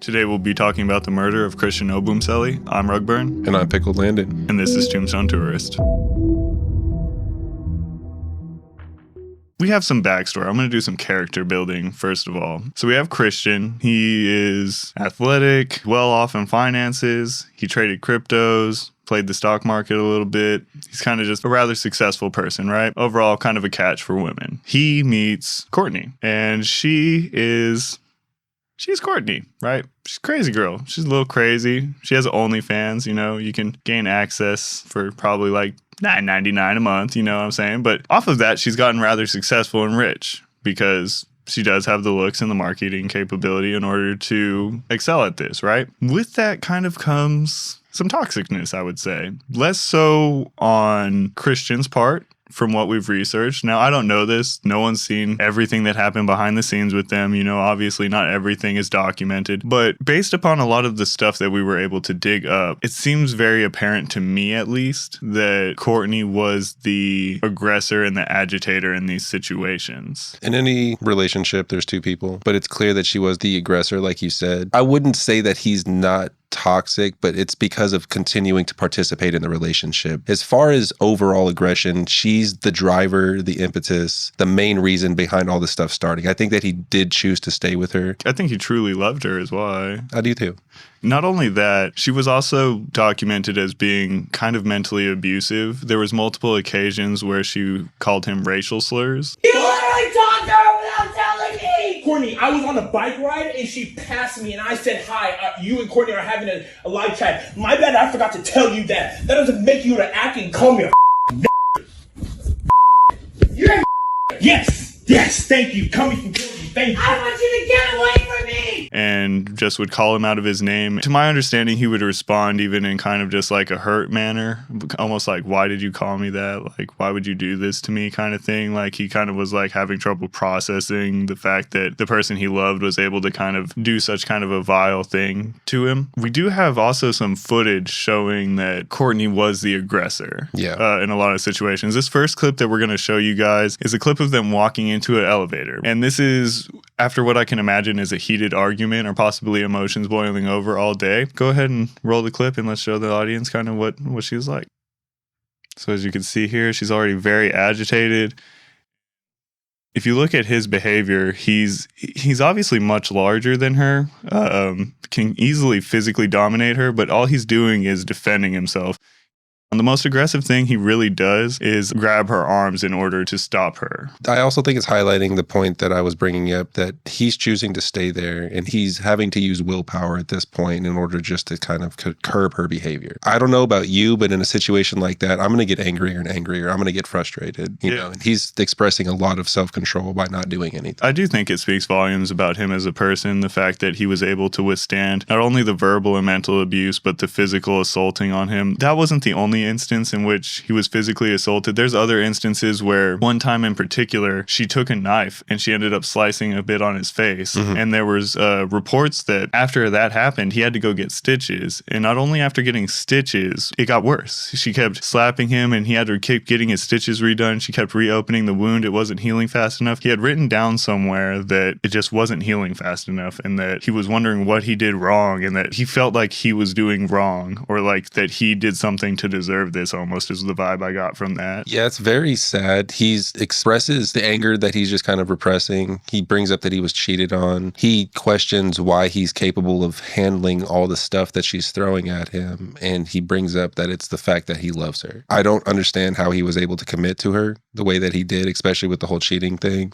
Today we'll be talking about the murder of Christian Obumseli. I'm Rugburn. And I'm Pickled Landon. And this is Tombstone Tourist. We have some backstory. I'm going to do some character building, first of all. So we have Christian. He is athletic, well off in finances. He traded cryptos, played the stock market a little bit. He's kind of just a rather successful person, right? Overall, kind of a catch for women. He meets Courtney, and she's Courtney, right? She's a crazy girl. She's a little crazy. She has OnlyFans, you can gain access for probably like $9.99 a month, you know what I'm saying? But off of that, she's gotten rather successful and rich because she does have the looks and the marketing capability in order to excel at this, right? With that kind of comes some toxicness, I would say. Less so on Christian's part, from what we've researched. Now, I don't know this. No one's seen everything that happened behind the scenes with them. Obviously not everything is documented. But based upon a lot of the stuff that we were able to dig up, it seems very apparent to me, at least, that Courtney was the aggressor and the agitator in these situations. In any relationship, there's two people, but it's clear that she was the aggressor, like you said. I wouldn't say that he's not toxic, but it's because of continuing to participate in the relationship. As far as overall aggression, she's the driver, the impetus, the main reason behind all this stuff starting. I think that he did choose to stay with her. I think he truly loved her is why. I do too. Not only that, she was also documented as being kind of mentally abusive. There was multiple occasions where she called him racial slurs. You literally talked to her without telling me! Courtney, I was on a bike ride and she passed me and I said, hi, you and Courtney are having a live chat. My bad, I forgot to tell you that. That doesn't make you to act and call me a You're a Yes, thank you. Coming from Courtney, thank you. I want you to get away from me! And just would call him out of his name. To my understanding, he would respond even in kind of just like a hurt manner, almost like, why did you call me that? Like, why would you do this to me kind of thing? Like, he kind of was like having trouble processing the fact that the person he loved was able to kind of do such kind of a vile thing to him. We do have also some footage showing that Courtney was the aggressor in a lot of situations. This first clip that we're going to show you guys is a clip of them walking into an elevator. And this is after what I can imagine is a heated argument or possibly emotions boiling over all day. Go ahead and roll the clip and let's show the audience kind of what she was like. So as you can see here, she's already very agitated. If you look at his behavior, he's obviously much larger than her, can easily physically dominate her, but all he's doing is defending himself. And the most aggressive thing he really does is grab her arms in order to stop her. I also think it's highlighting the point that I was bringing up, that he's choosing to stay there and he's having to use willpower at this point in order just to kind of curb her behavior. I don't know about you, but in a situation like that, I'm going to get angrier and angrier. I'm going to get frustrated. You know, and he's expressing a lot of self-control by not doing anything. I do think it speaks volumes about him as a person, the fact that he was able to withstand not only the verbal and mental abuse, but the physical assaulting on him. That wasn't the only instance in which he was physically assaulted. There's other instances where one time in particular, she took a knife and she ended up slicing a bit on his face. Mm-hmm. And there was reports that after that happened, he had to go get stitches. And not only after getting stitches, it got worse. She kept slapping him and he had to keep getting his stitches redone. She kept reopening the wound. It wasn't healing fast enough. He had written down somewhere that it just wasn't healing fast enough and that he was wondering what he did wrong and that he felt like he was doing wrong or like that he did something to deserve this, almost is the vibe I got from that. Yeah, it's very sad. He expresses the anger that he's just kind of repressing. He brings up that he was cheated on. He questions why he's capable of handling all the stuff that she's throwing at him. And he brings up that it's the fact that he loves her. I don't understand how he was able to commit to her the way that he did, especially with the whole cheating thing.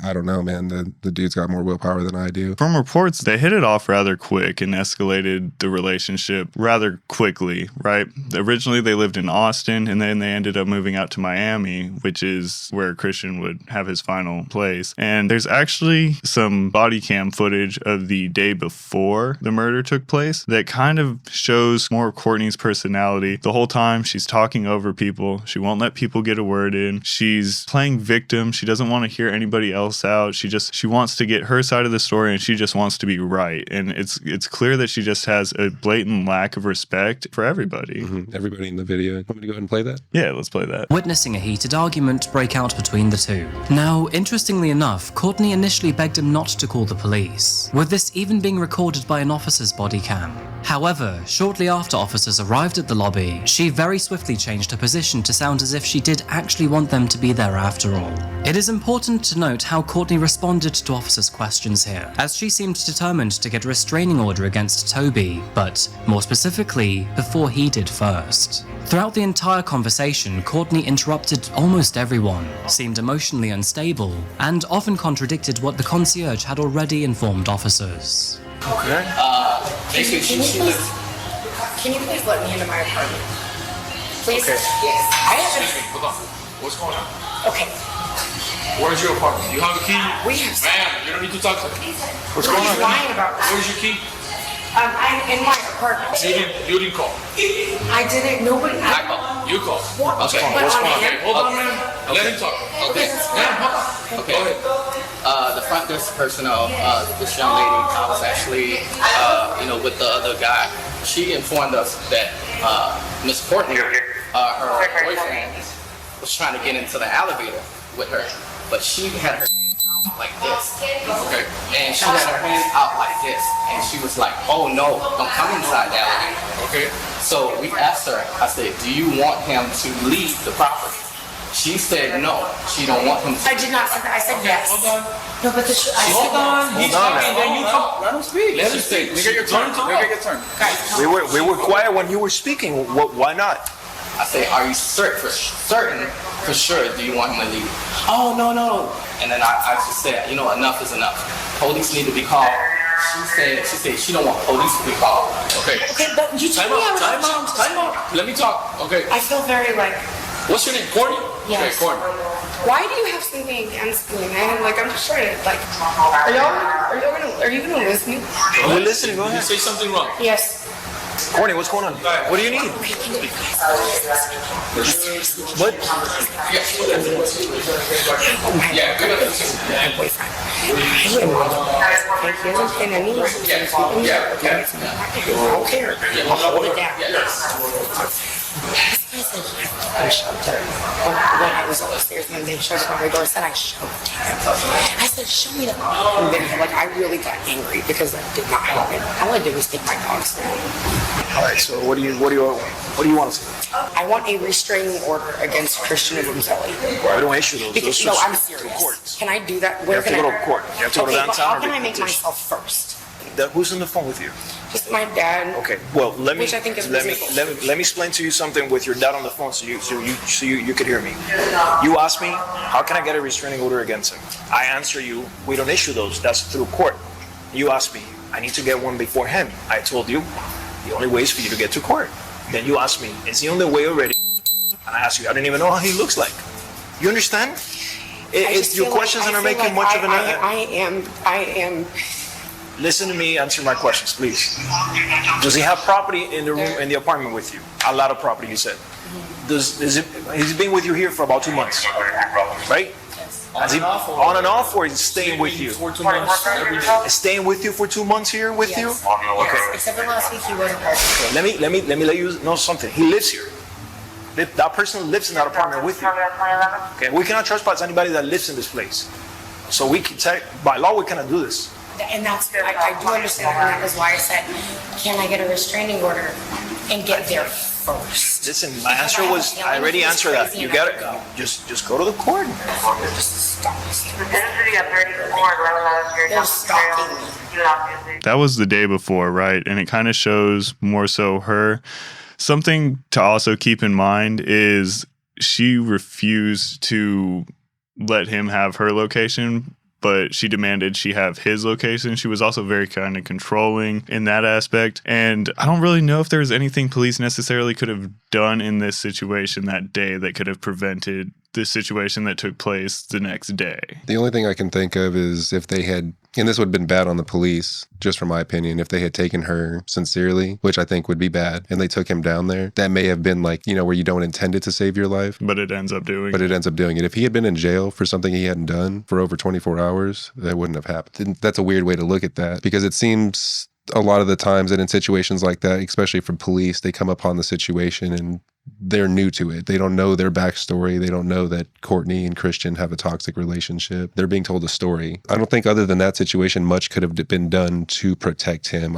I don't know, man. The dude's got more willpower than I do. From reports, they hit it off rather quick and escalated the relationship rather quickly, right? Originally, they lived in Austin, and then they ended up moving out to Miami, which is where Christian would have his final place. And there's actually some body cam footage of the day before the murder took place that kind of shows more of Courtney's personality. The whole time she's talking over people. She won't let people get a word in. She's playing victim. She doesn't want to hear anybody else out. She wants to get her side of the story and she just wants to be right. And it's clear that she just has a blatant lack of respect for everybody. Mm-hmm. Everybody in video. Want me to go ahead and play that? Yeah, let's play that. Witnessing a heated argument break out between the two. Now, interestingly enough, Courtney initially begged him not to call the police, with this even being recorded by an officer's body cam. However, shortly after officers arrived at the lobby, she very swiftly changed her position to sound as if she did actually want them to be there after all. It is important to note how Courtney responded to officers' questions here, as she seemed determined to get a restraining order against Toby, but more specifically, before he did first. Throughout the entire conversation, Courtney interrupted almost everyone, seemed emotionally unstable, and often contradicted what the concierge had already informed officers. Okay. Basically, can you please let me into my apartment? Please? Okay. Yes. I haven't. Hold on. What's going on? Okay. Where's your apartment? You have a key? We have. Ma'am, you don't need to talk to me. What's What going are on? you lying about? Where's your key? I'm in my apartment. You didn't call. I didn't. Nobody. I called. You called. What? Okay. But What's on going on? him? Okay, hold on, ma'am. Let him talk. Okay. Ma'am, hold on. Okay. Go ahead. The front desk personnel, this young lady, I was actually, with the other guy. She informed us that Miss Courtney, her boyfriend, was trying to get into the elevator with her, but she had her hands out like this. Okay. And she had her hands out like this, and she was like, "Oh no, don't come inside the elevator." Okay. So we asked her. I said, "Do you want him to leave the property?" She said no. She don't want him to. I did not say that. I said yes. Hold on. No, but He's Hold on. He's talking. Then you talk. Let him speak. Let him speak. Nigga, your turn. Nigga, your turn. Guys, We were quiet when you were speaking. Why not? I say, "Are you certain for sure? Do you want him to leave?" "Oh no." And then I just said, enough is enough. Police need to be called. She said she don't want police to be called. Okay. Okay, but you told me I was Time out. Let me talk. Okay. I feel very like. What's your name? Courtney? Yes. Okay, Courtney. Why do you have something against me, man? Like, I'm just trying to, like, are you gonna listen? We're listening. Go Did you ahead. say something wrong? Yes. Courtney, what's going on? What do you need? What? Yeah, go ahead. My boyfriend. He hasn't been anywhere. Yeah. I don't care. I'll hold it down. This guy said I shoved her. When I was upstairs and they showed up on my door, I said I shoved him. I said, show me the and then I really got angry because that did not happen. All I did was take my dogs down. All right. So what do you want to say? I want a restraining order against Christian and Kelly. Well, I don't issue those. Because, Those I'm to serious. court. Can I do that? You have to go to court. You have to go to Okay, but downtown. how or can I get make petition. myself first? Who's on the phone with you? Just my dad. Okay. Well, let me Which I think is reasonable. let me explain to you something with your dad on the phone, so you could hear me. You asked me, how can I get a restraining order against him? I answer you, we don't issue those. That's through court. You asked me, I need to get one before him. I told you, the only way is for you to get to court. Then you asked me, is he on the way already? And I asked you, I don't even know how he looks like. You understand? It's your questions that are making much of an. I am. Listen to me, answer my questions, please. Does he have property in the room, in the apartment with you? A lot of property, you said. He's been with you here for about 2 months, right? Is he on and off, or is he staying with you? For 2 months, every day. Is staying with you for 2 months here with you? Okay. Except for last week, he wasn't. Okay, let me let you know something. He lives here. That person lives in that apartment with you. Okay, we cannot trespass anybody that lives in this place. So by law, we cannot do this. And that's, I do understand, and that is why I said, can I get a restraining order and get there first? Listen, my answer was, I already answered that. You got it. Just go to the court. Just stop this. They're stalking me. That was the day before, right? And it kind of shows more so her. Something to also keep in mind is she refused to let him have her location, but she demanded she have his location. She was also very kind of controlling in that aspect. And I don't really know if there was anything police necessarily could have done in this situation that day that could have prevented this situation that took place the next day. The only thing I can think of is if they had, and this would have been bad on the police, just from my opinion, if they had taken her sincerely, which I think would be bad, and they took him down there, that may have been like, where you don't intend it to save your life. But it ends up doing it. If he had been in jail for something he hadn't done for over 24 hours, that wouldn't have happened. That's a weird way to look at that, because it seems a lot of the times that in situations like that, especially from police, they come upon the situation and they're new to it. They don't know their backstory. They don't know that Courtney and Christian have a toxic relationship. They're being told a story. I don't think other than that situation, much could have been done to protect him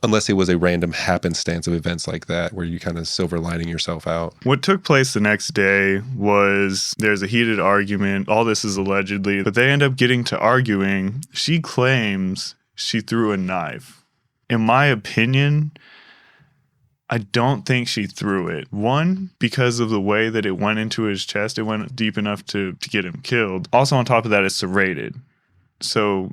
unless it was a random happenstance of events like that where you kind of silver lining yourself out. What took place the next day was there's a heated argument. All this is allegedly, but they end up getting to arguing. She claims she threw a knife. In my opinion, I don't think she threw it. One, because of the way that it went into his chest, it went deep enough to get him killed. Also, on top of that, it's serrated. So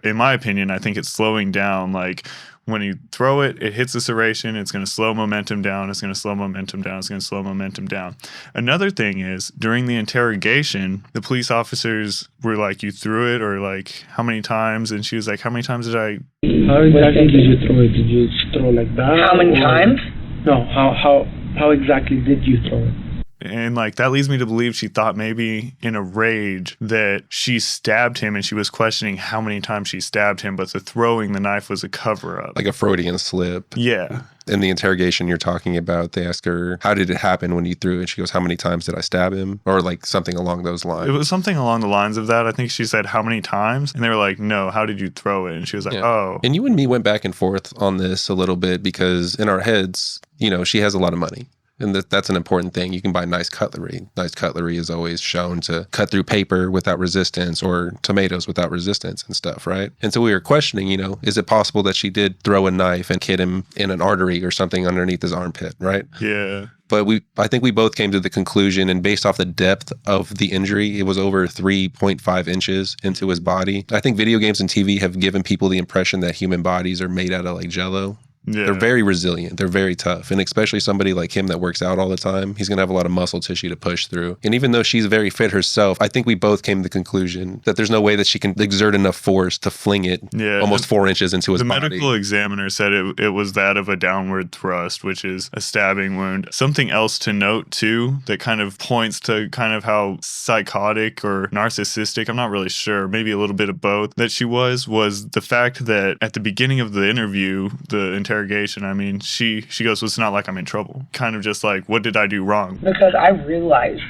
in my opinion, I think it's slowing down. Like when you throw it, it hits the serration, it's going to slow momentum down, it's going to slow momentum down, it's going to slow momentum down. Another thing is, during the interrogation, the police officers were like, you threw it, or like, how many times? And she was like, how many times did I... How exactly did you throw it? Did you throw like that? How many times? No, how exactly did you throw it? And like that leads me to believe she thought maybe in a rage that she stabbed him, and she was questioning how many times she stabbed him, but the throwing the knife was a cover-up. Like a Freudian slip. Yeah. In the interrogation you're talking about, they ask her, how did it happen when you threw it? She goes, how many times did I stab him? Or like something along those lines. It was something along the lines of that. I think she said, how many times? And they were like, no, how did you throw it? And she was like, oh. And you and me went back and forth on this a little bit because in our heads, she has a lot of money. And that's an important thing. You can buy nice cutlery. Nice cutlery is always shown to cut through paper without resistance or tomatoes without resistance and stuff, right? And so we were questioning, is it possible that she did throw a knife and hit him in an artery or something underneath his armpit, right? Yeah. But I think we both came to the conclusion, and based off the depth of the injury, it was over 3.5 inches into his body. I think video games and TV have given people the impression that human bodies are made out of like Jell-O. Yeah. They're very resilient. They're very tough. And especially somebody like him that works out all the time, he's going to have a lot of muscle tissue to push through. And even though she's very fit herself, I think we both came to the conclusion that there's no way that she can exert enough force to fling it almost 4 inches into his body. The medical examiner said it was that of a downward thrust, which is a stabbing wound. Something else to note too that kind of points to kind of how psychotic or narcissistic, I'm not really sure, maybe a little bit of both, that she was the fact that at the beginning of the interview, the interrogation, I mean, she goes, well, it's not like I'm in trouble. Kind of just like, what did I do wrong? Because I realized,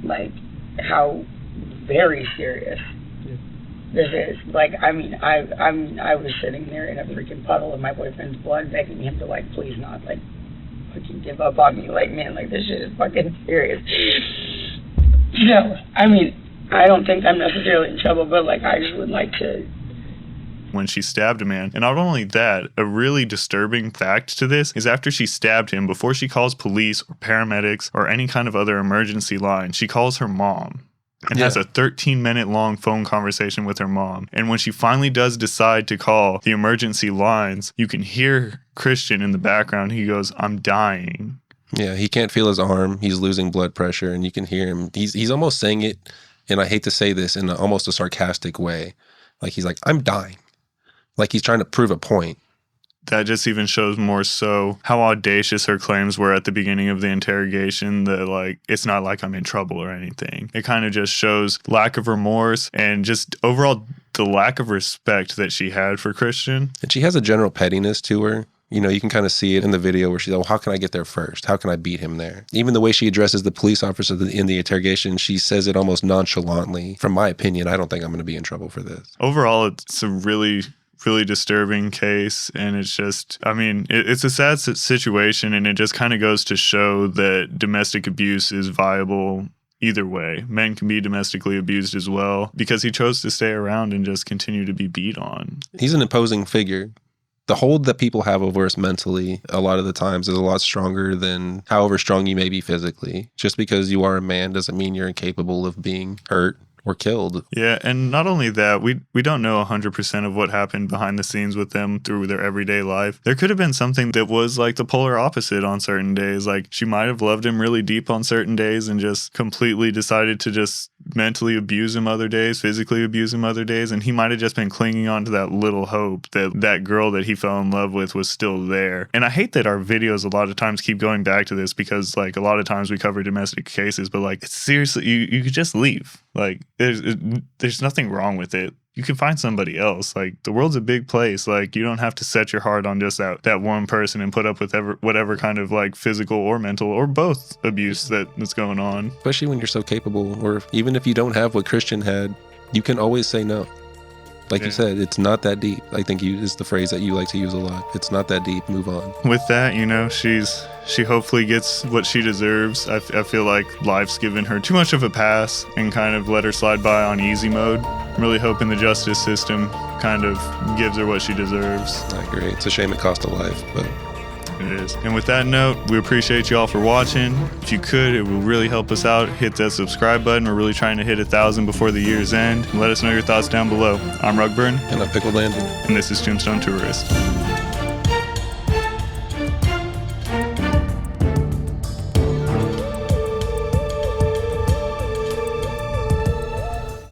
like, how very serious this is. Like, I was sitting there in a freaking puddle of my boyfriend's blood, begging him to, like, please not, like, fucking give up on me. Like, man, like, this shit is fucking serious. I don't think I'm necessarily in trouble, but, like, I just would like to... When she stabbed a man. And not only that, a really disturbing fact to this is after she stabbed him, before she calls police or paramedics or any kind of other emergency line, she calls her mom and has a 13-minute long phone conversation with her mom. And when she finally does decide to call the emergency lines, you can hear Christian in the background. He goes, I'm dying. Yeah, he can't feel his arm. He's losing blood pressure, and you can hear him. He's almost saying it, and I hate to say this, in almost a sarcastic way. Like, he's like, I'm dying. Like he's trying to prove a point. That just even shows more so how audacious her claims were at the beginning of the interrogation, that like, it's not like I'm in trouble or anything. It kind of just shows lack of remorse and just overall the lack of respect that she had for Christian. And she has a general pettiness to her. You can kind of see it in the video where she's like, well, how can I get there first? How can I beat him there? Even the way she addresses the police officer in the interrogation, she says it almost nonchalantly. From my opinion, I don't think I'm going to be in trouble for this. Overall, it's a really disturbing case, and it's just, it's a sad situation, and it just kind of goes to show that domestic abuse is viable either way. Men can be domestically abused as well, because he chose to stay around and just continue to be beat on. He's an imposing figure. The hold that people have over us mentally a lot of the times is a lot stronger than however strong you may be physically. Just because you are a man doesn't mean you're incapable of being hurt or killed. Yeah, and not only that, we don't know 100% of what happened behind the scenes with them through their everyday life. There could have been something that was like the polar opposite on certain days. Like she might have loved him really deep on certain days and just completely decided to just mentally abuse him other days, physically abuse him other days, and he might have just been clinging on to that little hope that that girl that he fell in love with was still there. And I hate that our videos a lot of times keep going back to this, because like a lot of times we cover domestic cases, but like it's seriously, you could just leave. Like there's nothing wrong with it. you can find somebody else. Like, the world's a big place. Like, you don't have to set your heart on just that one person and put up with whatever kind of like physical or mental or both abuse that's going on. Especially when you're so capable, or even if you don't have what Christian had, you can always say no. Like you said, it's not that deep. I think is the phrase that you like to use a lot. It's not that deep. Move on. With that, you know, she hopefully gets what she deserves. I feel like life's given her too much of a pass and kind of let her slide by on easy mode. I'm really hoping the justice system kind of gives her what she deserves. I agree. It's a shame it cost a life, but it is. And with that note, we appreciate you all for watching. If you could, it will really help us out. Hit that subscribe button. We're really trying to hit 1,000 before the year's end. And let us know your thoughts down below. I'm Rugburn. And I'm Pickled Landon. And this is Tombstone Tourist.